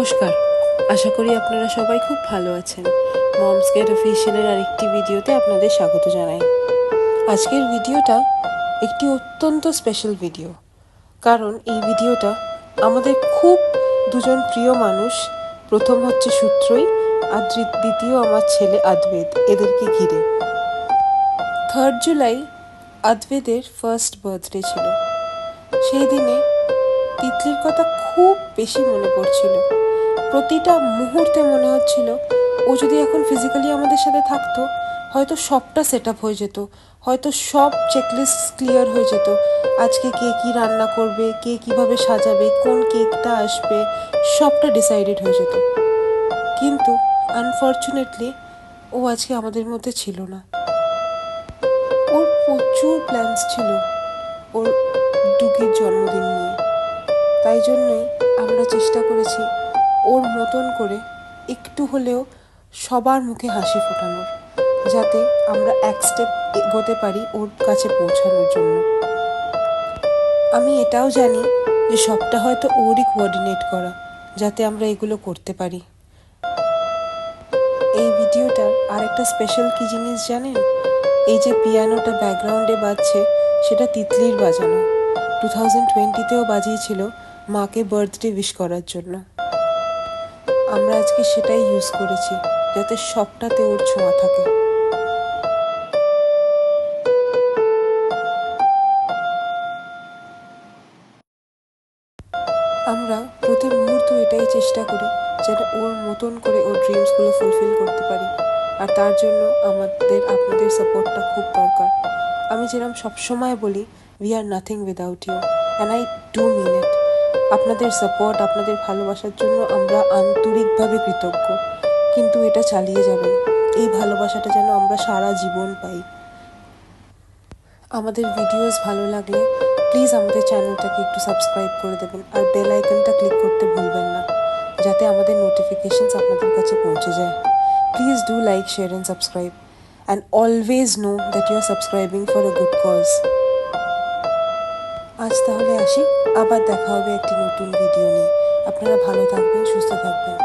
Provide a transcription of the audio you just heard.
নমস্কার, আশা করি আপনারা সবাই খুব ভালো আছেন। মমস গেট অফিসিয়ালের আরেকটি ভিডিওতে আপনাদের স্বাগত জানাই। আজকের ভিডিওটা একটি অত্যন্ত স্পেশাল ভিডিও, কারণ এই ভিডিওটা আমাদের খুব দুজন প্রিয় মানুষ, প্রথম হচ্ছে সূত্রই আর দ্বিতীয় আমার ছেলে আদ্বেদ, এদেরকে ঘিরে। 3 জুলাই আদ্বেদের ফার্স্ট বার্থডে ছিল। সেই দিনে তিতলির কথা খুব বেশি মনে পড়ছিল। প্রতিটা মুহূর্তে মনে হচ্ছিল ও যদি এখন ফিজিক্যালি আমাদের সাথে থাকতো, হয়তো সবটা সেট আপ হয়ে যেত, হয়তো সব চেকলিস্ট ক্লিয়ার হয়ে যেত। আজকে কে কী রান্না করবে, কে কীভাবে সাজাবে, কোন কেকটা আসবে, সবটা ডিসাইডেড হয়ে যেত। কিন্তু আনফর্চুনেটলি ও আজকে আমাদের মধ্যে ছিল না। ওর প্রচুর প্ল্যানস ছিল ওর ডুগির জন্মদিন নিয়ে। তাই জন্যই আমরা চেষ্টা করেছি ওর মতন করে একটু হলেও সবার মুখে হাসি ফোটানোর, যাতে আমরা এক স্টেপ এগোতে পারি ওর কাছে পৌঁছানোর জন্য। আমি এটাও জানি যে সবটা হয়তো ওরই কোঅর্ডিনেট করা, যাতে আমরা এগুলো করতে পারি। এই ভিডিওটার আরেকটা স্পেশাল কী জিনিস জানেন? এই যে পিয়ানোটা ব্যাকগ্রাউন্ডে বাজছে, সেটা তিতলির বাজানো। 2020তেও বাজিয়েছিল মাকে বার্থডে উইশ করার জন্য। আমরা আজকে সেটাই ইউজ করেছি, যাতে সবটাতে ওর ছোঁয়া থাকে। আমরা প্রতি মুহূর্ত এটাই চেষ্টা করি যেন ওর মতন করে ওর ড্রিমসগুলো ফুলফিল করতে পারি, আর তার জন্য আপনাদের সাপোর্টটা খুব দরকার। আমি যেরকম সবসময় বলি, we are nothing without you, and I do mean it. আপনাদের সাপোর্ট, আপনাদের ভালোবাসার জন্য আমরা আন্তরিকভাবে কৃতজ্ঞ। কিন্তু এটা চালিয়ে যাবেন, এই ভালোবাসাটা যেন আমরা সারা জীবন পাই। আমাদের ভিডিওস ভালো লাগলে প্লিজ আমাদের চ্যানেলটাকে একটু সাবস্ক্রাইব করে দেবেন, আর বেল আইকনটা ক্লিক করতে ভুলবেন না, যাতে আমাদের নোটিফিকেশনস আপনাদের কাছে পৌঁছে যায়। Please do like, share and subscribe, and always know that you are subscribing for a good cause. আজ তাহলে আসি, আবার দেখা হবে একটি নতুন ভিডিও নিয়ে। আপনারা ভালো থাকবেন, সুস্থ থাকবেন।